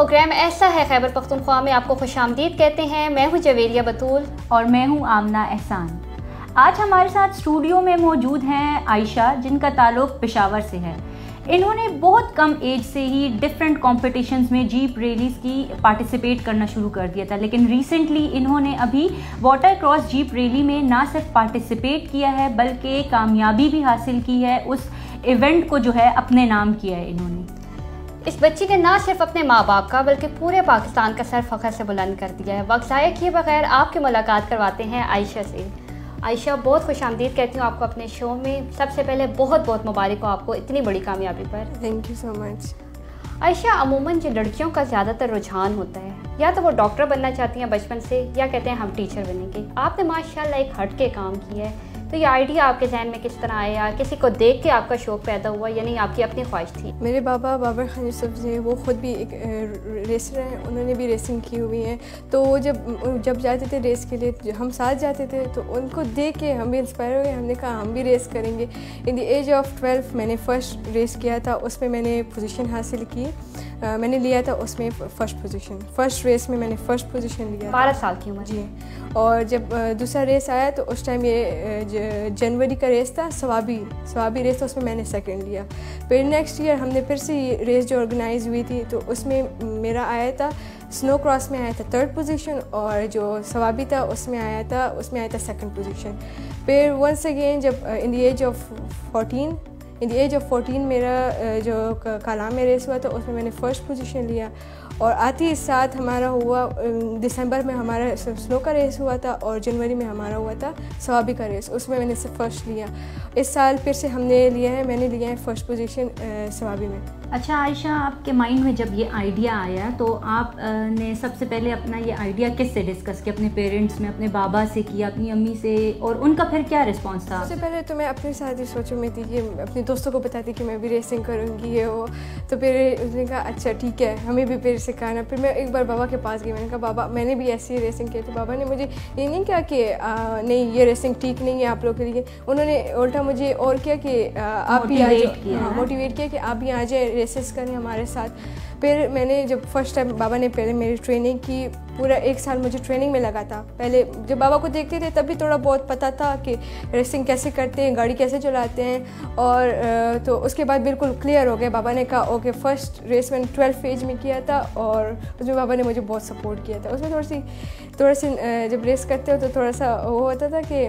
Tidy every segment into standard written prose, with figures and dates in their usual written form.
Programme ऐसा है खैबर पख्तूनख्वा में आपको खुशामदीद कहते हैं। मैं हूं जवेरिया बतूल और मैं हूं आमना एहसान। आज हमारे साथ स्टूडियो में मौजूद हैं आयशा, जिनका ताल्लुक़ पेशावर से है। इन्होंने बहुत कम एज से ही डिफरेंट कॉम्पिटिशन्स में जीप रैलीज़ की पार्टिसिपेट करना शुरू कर दिया था, लेकिन रिसेंटली इन्होंने अभी वाटर क्रॉस जीप रैली में ना सिर्फ पार्टिसिपेट किया है बल्कि कामयाबी भी हासिल की है। उस इवेंट को जो है अपने नाम किया है इन्होंने। इस बच्ची ने ना सिर्फ अपने माँ बाप का बल्कि पूरे पाकिस्तान का सर फख्र से बुलंद कर दिया है। वक्त ज़ाया किए बगैर आपकी मुलाकात करवाते हैं आयशा से। आयशा, बहुत खुशामदीद कहती हूँ आपको अपने शो में। सबसे पहले बहुत बहुत मुबारक हो आपको इतनी बड़ी कामयाबी पर। Thank you so much. Ayesha, अमूमन जो लड़कियों का ज़्यादातर रुझान होता है, या तो वो डॉक्टर बनना चाहती हैं बचपन से, या कहते हैं हम टीचर बनेंगे। आपने माशाल्लाह एक हट के काम किया है, तो ये आइडिया आपके जहन में किस तरह आया? किसी को देख के आपका शौक़ पैदा हुआ या नहीं आपकी अपनी ख्वाहिश थी? मेरे बाबा बाबर खान यूसुफ से, वो ख़ुद भी एक रेसर हैं, उन्होंने भी रेसिंग की हुई है। तो वो जब जाते थे रेस के लिए, हम साथ जाते थे, तो उनको देख के हम भी इंस्पायर हो गए। हमने कहा हम भी रेस करेंगे। इन द एज ऑफ 12 मैंने फ़र्स्ट रेस किया था, उसमें मैंने पोजीशन हासिल की। मैंने लिया था उसमें फ़र्स्ट पोजीशन। फ़र्स्ट रेस में मैंने फ़र्स्ट पोजीशन लिया। 12 साल की उम्र। जी। और जब दूसरा रेस आया तो उस टाइम ये जनवरी का रेस था, सवाबी रेस था, उसमें मैंने सेकंड लिया। फिर नेक्स्ट ईयर हमने फिर से ये रेस जो ऑर्गेनाइज हुई थी, तो उसमें मेरा आया था, स्नो क्रॉस में आया था 3rd पोजीशन, और जो सवाबी था उसमें आया था 2nd पोजीशन। फिर वंस अगेन जब इन द एज ऑफ 14 मेरा जो कालाम में रेस हुआ था, उसमें मैंने फ़र्स्ट पोजीशन लिया। और आते ही साथ हमारा हुआ दिसंबर में हमारा स्नो का रेस हुआ था, और जनवरी में हमारा हुआ था सवाबी का रेस, उसमें मैंने सिर्फ फर्स्ट लिया। इस साल फिर से मैंने लिया है फ़र्स्ट पोजीशन सवाबी में। अच्छा आयशा, आपके माइंड में जब ये आइडिया आया तो आप ने सबसे पहले अपना ये आइडिया किससे डिस्कस किया? अपने पेरेंट्स में, अपने बाबा से किया, अपनी अम्मी से, और उनका फिर क्या रिस्पॉन्स था? सबसे पहले तो मैं अपने साथ ही सोचो में थी कि अपने दोस्तों को बताती कि मैं भी रेसिंग करूँगी ये वो। तो फिर उसने कहा अच्छा ठीक है, हमें भी फिर सिखाना। फिर मैं एक बार बाबा के पास गई, मैंने कहा बाबा मैंने भी ऐसी रेसिंग की। तो बाबा ने मुझे ये नहीं कहा कि नहीं ये रेसिंग ठीक नहीं है आप लोग के लिए, उन्होंने उल्टा मुझे और क्या कि आप भी आ जाए, मोटिवेट किया कि आप भी आ जाए रेसेस करें हमारे साथ। फिर मैंने जब फर्स्ट टाइम बाबा ने पहले मेरी ट्रेनिंग की, पूरा 1 साल मुझे ट्रेनिंग में लगा था। पहले जब बाबा को देखते थे तब भी थोड़ा बहुत पता था कि रेसिंग कैसे करते हैं, गाड़ी कैसे चलाते हैं, और तो उसके बाद बिल्कुल क्लियर हो गया। बाबा ने कहा ओके, फर्स्ट रेस मैंने 12 एज में किया था, और उसमें बाबा ने मुझे बहुत सपोर्ट किया था। उसमें थोड़ा सी जब रेस करते हो तो थोड़ा सा वो होता था कि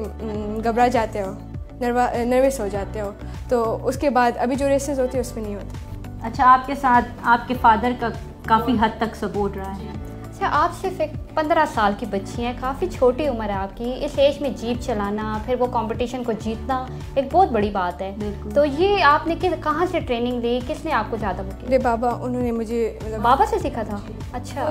घबरा जाते हो, नर्वस हो जाते हो, तो उसके बाद अभी जो रेसेस होती है उसमें नहीं होती। अच्छा, आपके साथ आपके फादर का काफ़ी हद तक सपोर्ट रहा है। अच्छा, आप सिर्फ एक 15 साल की बच्ची हैं, काफ़ी छोटी उम्र है आपकी। इस एज में जीप चलाना, फिर वो कंपटीशन को जीतना एक बहुत बड़ी बात है। तो ये आपने कहाँ से ट्रेनिंग ली? किसने आपको ज़्यादा वो किया? मेरे बाबा, उन्होंने मुझे बाबा से सीखा था? अच्छा।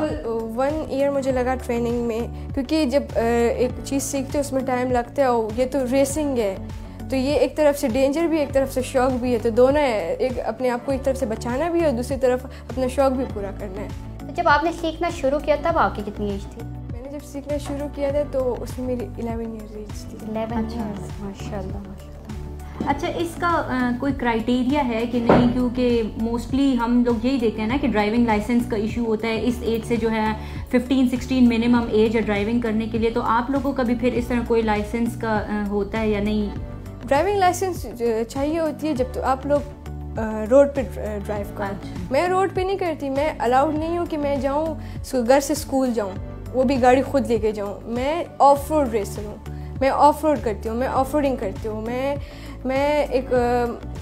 1 ईयर मुझे लगा ट्रेनिंग में, क्योंकि जब एक चीज़ सीखते हो उसमें टाइम लगता है। ये तो रेसिंग है, तो ये एक तरफ से डेंजर भी है, एक तरफ से शौक भी है, तो दोनों है। एक अपने आप को एक तरफ से बचाना भी है और दूसरी तरफ अपना शौक भी पूरा करना है। तो जब आपने सीखना शुरू किया तब आपकी कितनी एज थी? मैंने जब सीखना शुरू किया था तो उसमें मेरी 11 ईयर्स एज थी। 11 ईयर्स, माशाल्लाह। अच्छा, इसका कोई क्राइटेरिया है कि नहीं? क्योंकि मोस्टली हम लोग यही देखते हैं ना कि ड्राइविंग लाइसेंस का इशू होता है इस एज से, जो है 15-16 मिनिमम एज है ड्राइविंग करने के लिए। तो आप लोगों का भी फिर इस तरह कोई लाइसेंस का होता है या नहीं? ड्राइविंग लाइसेंस चाहिए होती है जब तो आप लोग रोड पे ड्राइव करो। अच्छा। मैं रोड पे नहीं करती, मैं अलाउड नहीं हूँ कि मैं जाऊँ घर से स्कूल जाऊँ, वो भी गाड़ी खुद लेके जाऊँ। मैं ऑफ रोड रेसर हूँ, मैं ऑफ रोड करती हूँ, मैं ऑफ रोडिंग करती हूँ। मैं एक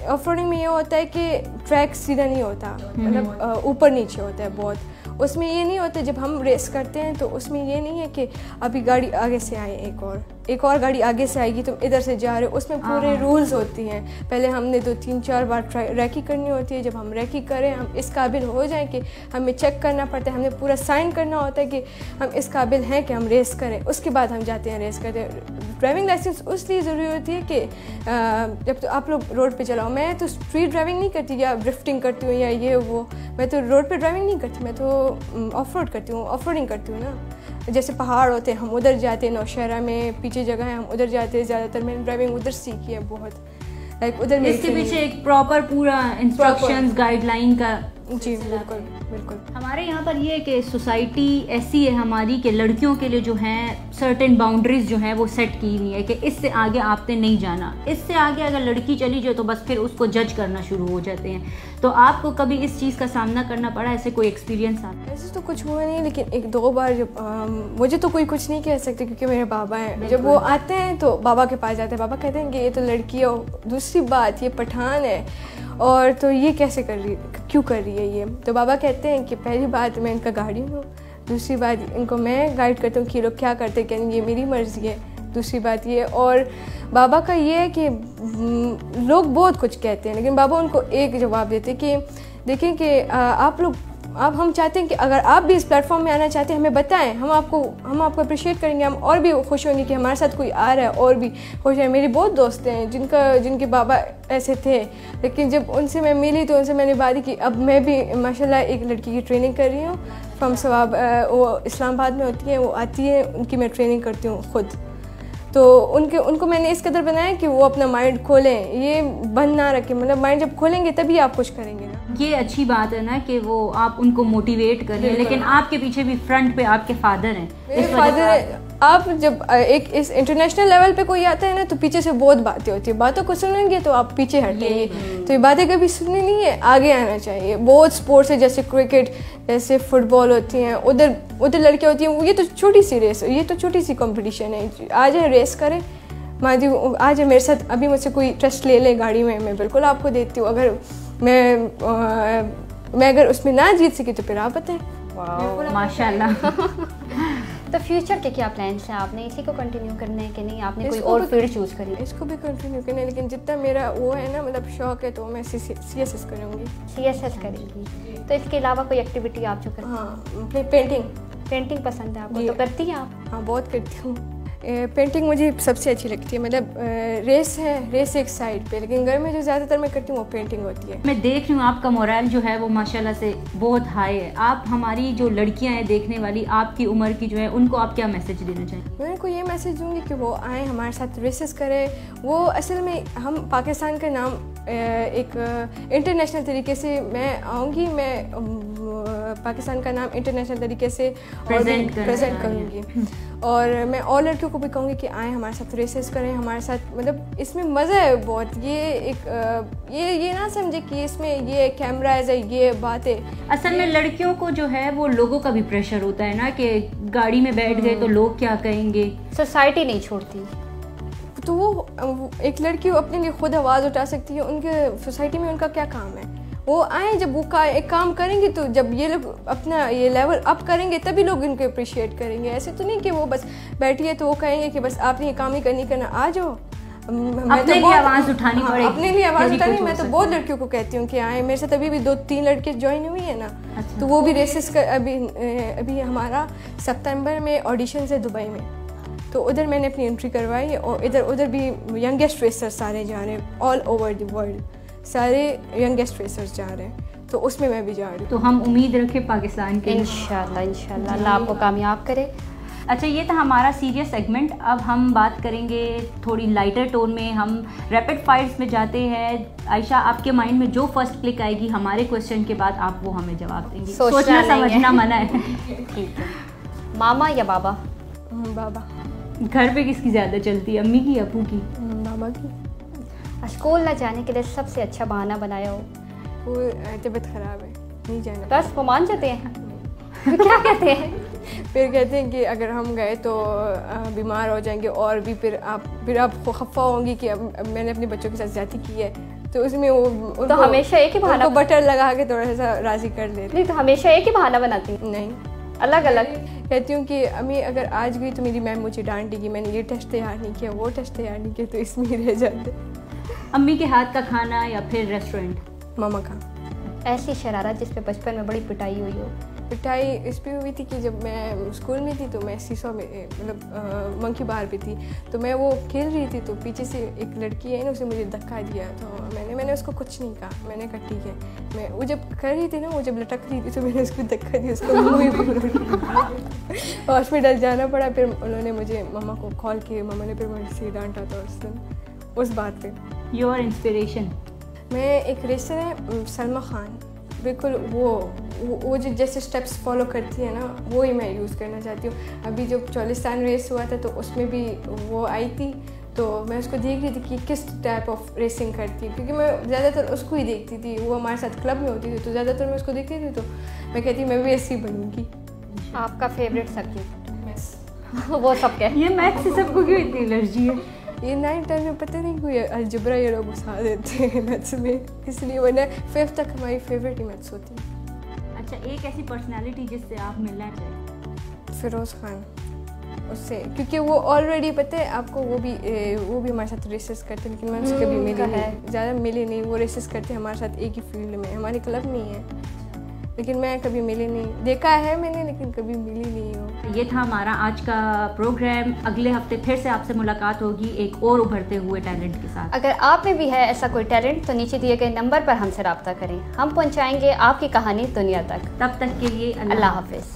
ऑफ रोडिंग में ये होता है कि ट्रैक सीधा नहीं होता, मतलब ऊपर नीचे होता है बहुत। उसमें ये नहीं होता, जब हम रेस करते हैं तो उसमें ये नहीं है कि अभी गाड़ी आगे से आए, एक और गाड़ी आगे से आएगी, तुम इधर से जा रहे हो। उसमें पूरे रूल्स होती हैं। पहले हमने 2-3-4 बार रैकी करनी होती है। जब हम रैकी करें, हम इस काबिल हो जाएं कि हमें चेक करना पड़ता है, हमने पूरा साइन करना होता है कि हम इस काबिल हैं कि हम रेस करें, उसके बाद हम जाते हैं रेस करते हैं। ड्राइविंग लाइसेंस उसलिए ज़रूरी होती है कि जब तो आप लोग रोड पे चलाओ। मैं तो स्ट्रीट ड्राइविंग नहीं करती या ड्रिफ्टिंग करती हूँ या ये वो, मैं तो रोड पे ड्राइविंग नहीं करती, मैं तो ऑफ रोड करती हूँ, ऑफ रोडिंग करती हूँ ना। जैसे पहाड़ होते हैं, हम उधर जाते हैं, नौशहरा में पीछे जगह है, हम उधर जाते हैं। ज़्यादातर मैंने ड्राइविंग उधर सीखी है बहुत, लाइक उधर। इसके पीछे एक प्रॉपर पूरा इंस्ट्रक्शंस गाइडलाइन का जी बिल्कुल बिल्कुल। हमारे यहाँ पर ये है कि सोसाइटी ऐसी है हमारी कि लड़कियों के लिए जो हैं सर्टेन बाउंड्रीज जो हैं वो सेट की हुई है कि इससे आगे आपने नहीं जाना, इससे आगे अगर लड़की चली जाए तो बस फिर उसको जज करना शुरू हो जाते हैं। तो आपको कभी इस चीज़ का सामना करना पड़ा, ऐसे कोई एक्सपीरियंस आपका? ऐसे तो कुछ हुआ नहीं, लेकिन एक दो बार जब मुझे तो कोई कुछ नहीं कह सकते क्योंकि मेरे बाबा हैं, जब वो आते हैं तो बाबा के पास जाते हैं, बाबा कहते हैं कि ये तो लड़की है, दूसरी बात ये पठान है और तो ये कैसे कर रही, क्यों कर रही है ये। तो बाबा कहते हैं कि पहली बात मैं इनका गार्डियन हूँ, दूसरी बात इनको मैं गाइड करता हूँ कि लोग क्या करते हैं, ये मेरी मर्ज़ी है, दूसरी बात ये। और बाबा का ये है कि लोग बहुत कुछ कहते हैं लेकिन बाबा उनको एक जवाब देते कि देखें कि आप हम चाहते हैं कि अगर आप भी इस प्लेटफॉर्म में आना चाहते हैं हमें बताएं, हम आपको अप्रिशिएट करेंगे, हम और भी खुश होंगे कि हमारे साथ कोई आ रहा है और भी खुश है। मेरे बहुत दोस्त हैं जिनके बाबा ऐसे थे, लेकिन जब उनसे मैं मिली तो उनसे मैंने बात की। अब मैं भी माशाल्लाह एक लड़की की ट्रेनिंग कर रही हूँ फ्रॉम सवाब, वो इस्लामाबाद में होती है, वो आती है, उनकी मैं ट्रेनिंग करती हूँ खुद। तो उनको मैंने इस कदर बनाया कि वो अपना माइंड खोलें, ये बंद ना रखें, मतलब माइंड जब खोलेंगे तभी आप कुछ करेंगे ना। ये अच्छी बात है ना कि वो आप उनको मोटिवेट करें, लेकिन आपके पीछे भी फ्रंट पे आपके फादर हैं। मेरे फादर है। आप जब एक इस इंटरनेशनल लेवल पे कोई आता है ना तो पीछे से बहुत बातें होती है, बातों को सुनेंगे तो आप पीछे हटेंगे, तो ये बातें कभी सुननी नहीं है, आगे आना चाहिए। बहुत स्पोर्ट्स है जैसे क्रिकेट, जैसे फुटबॉल होती हैं, उधर लड़कियाँ होती हैं, ये तो छोटी सी रेस, ये तो छोटी सी कंपटीशन है, आ जाए रेस करें, माजी आ जाए मेरे साथ, अभी मुझसे कोई टेस्ट ले ले गाड़ी में, मैं बिल्कुल आपको देती हूँ। अगर मैं अगर उसमें ना जीत सकी तो फिर आप बताएं। माशाल्लाह। तो फ्यूचर के क्या प्लान्स हैं? आपने इसी को कंटिन्यू करना है कि नहीं, आपने कोई और फील्ड चूज़ करी? इसको भी कंटिन्यू करना है, लेकिन जितना मेरा वो है ना, मतलब शौक है, तो मैं CSS करूँगी। CSS करेंगी। तो इसके अलावा कोई एक्टिविटी आप जो करती हैं? हाँ, अपनी पेंटिंग पसंद है आपको, तो करती हैं आप? हाँ, बहुत करती हूँ। पेंटिंग मुझे सबसे अच्छी लगती है, मतलब रेस एक साइड पे, लेकिन घर में जो ज़्यादातर मैं करती हूँ वो पेंटिंग होती है। मैं देख रही हूँ आपका मोरल जो है वो माशाल्लाह से बहुत हाई है। आप हमारी जो लड़कियाँ हैं देखने वाली, आपकी उम्र की जो है, उनको आप क्या मैसेज देना चाहेंगे? मैं उनको ये मैसेज दूँगी कि वो आएँ, हमारे साथ रेसेस करें। वो असल में हम पाकिस्तान का नाम एक इंटरनेशनल तरीके से मैं आऊँगी, मैं पाकिस्तान का नाम इंटरनेशनल तरीके से प्रेजेंट करूँगी। और मैं और लड़कियों को भी कहूँगी कि आएँ, हमारे साथ रेसेस करें, हमारे साथ, मतलब इसमें मज़ा है बहुत। ये ना समझे कि इसमें ये कैमराज है, ये बात है। असल में लड़कियों को जो है वो लोगों का भी प्रेशर होता है ना कि गाड़ी में बैठ गए तो लोग क्या कहेंगे, सोसाइटी नहीं छोड़ती। तो वो एक लड़की अपने लिए खुद आवाज़ उठा सकती है, उनके सोसाइटी में उनका क्या काम है। वो आए, जब वो एक काम करेंगे तो जब ये लोग अपना ये लेवल अप करेंगे तभी लोग इनको अप्रिशिएट करेंगे। ऐसे तो नहीं कि वो बस बैठिए तो वो कहेंगे कि बस आपने ये काम नहीं करना, आ जाओ। अपने लिए आवाज़ उठानी पड़ेगी। अपने लिए आवाज़ उठानी। मैं तो बहुत लड़कियों को कहती हूँ कि आए, मेरे साथ अभी भी 2-3 लड़के ज्वाइन हुई है ना। तो वो भी रेसेस कर, अभी हमारा सितंबर में ऑडिशन है दुबई में, तो उधर मैंने अपनी एंट्री करवाई। और उधर भी यंगेस्ट रेसर सारे जा रहे हैं, ऑल ओवर द वर्ल्ड सारे यंगेस्ट रेसर्स जा रहे हैं, तो उसमें मैं भी जा रही हूँ। तो हम उम्मीद रखें पाकिस्तान के, इंशाल्लाह अल्लाह आपको कामयाब करे। अच्छा, ये था हमारा सीरियस सेगमेंट। अब हम बात करेंगे थोड़ी लाइटर टोन में, हम रैपिड फायर्स में जाते हैं। आयशा, आपके माइंड में जो फर्स्ट क्लिक आएगी हमारे क्वेश्चन के बाद आप वो हमें जवाब देंगी। सोचना समझना मना है। ठीक है। मामा या बाबा? बाबा। घर पे किसकी ज़्यादा चलती है, अम्मी की या अप्पू की? बाबा की। स्कूल ना जाने के लिए सबसे अच्छा बहाना बनाया हो? वो तबीयत ख़राब है, नहीं जाना। बस वो मान जाते हैं? क्या कहते हैं? फिर कहते हैं कि अगर हम गए तो बीमार हो जाएंगे, और भी फिर आप खफा होंगी कि अब मैंने अपने बच्चों के साथ ज्यादती की है। तो उसमें वो तो हमेशा एक ही बहाना, बटर लगा के थोड़ा सा राज़ी कर देते। नहीं, तो हमेशा एक ही बहाना बनाती? नहीं, अलग अलग कहती हूँ कि अम्मी अगर आज गई तो मेरी मैम मुझे डांट देगी, मैंने ये टेस्ट तैयार नहीं किया, वो टेस्ट तैयार नहीं किया, तो इसमें ही रह जाते। अम्मी के हाथ का खाना या फिर रेस्टोरेंट? मामा का। ऐसी शरारत जिस पे बचपन में बड़ी पिटाई हुई हो? पिटाई इस पर हुई थी कि जब मैं स्कूल में थी तो मैं सीसो में, मतलब मंकी बार पे थी, तो मैं वो खेल रही थी, तो पीछे से एक लड़की है ना, उसने मुझे धक्का दिया। तो मैंने उसको कुछ नहीं कहा, मैंने कहा ठीक है। मैं वो जब कर रही थी ना, वो जब लटक रही थी, तो मैंने उसको धक्का दिया, उसको हॉस्पिटल जाना पड़ा। फिर उन्होंने मुझे मम्मा को कॉल किया, मम्मा ने फिर मुझे डांटा था उस दिन उस बात पे। Your inspiration? मैं एक रेसर है सलमा खान, बिल्कुल वो जो जैसे स्टेप्स फॉलो करती है ना, वो ही मैं यूज़ करना चाहती हूँ। अभी जो चालिस्तान रेस हुआ था तो उसमें भी वो आई थी, तो मैं उसको देख रही थी कि किस टाइप ऑफ रेसिंग करती है, क्योंकि मैं ज़्यादातर उसको ही देखती थी। वो हमारे साथ क्लब में होती थी तो ज़्यादातर मैं उसको देखती थी, तो मैं कहती मैं भी ऐसी बनूँगी। आपका फेवरेट सब्जेक्ट? मैथ्स। वो सब क्या ये मैथ्स से सबको क्यों इतनी एलर्जी है? ये 9-10 में पता नहीं कोई अलजबरा ये लोग घुसा देते हैं मैथ्स में, इसलिए वरना 5th तक हमारी फेवरेट ही मैथ्स होती है। अच्छा, एक ऐसी पर्सनालिटी जिससे आप मिलना चाहें? फिरोज़ खान, उससे, क्योंकि वो ऑलरेडी पता है आपको, वो भी हमारे साथ रेसेस करते हैं, लेकिन मैं उससे कभी मिली नहीं, ज़्यादा मिली नहीं। वो रेसेस करते हैं हमारे साथ एक ही फील्ड में, हमारे क्लब नहीं है, लेकिन मैं कभी मिली नहीं। देखा है मैंने लेकिन कभी मिली नहीं हूँ। ये था हमारा आज का प्रोग्राम। अगले हफ्ते फिर से आपसे मुलाकात होगी एक और उभरते हुए टैलेंट के साथ। अगर आप में भी है ऐसा कोई टैलेंट तो नीचे दिए गए नंबर पर हमसे रब्ता करें, हम पहुंचाएंगे आपकी कहानी दुनिया तक। तब तक के लिए अल्लाह हाफिज़।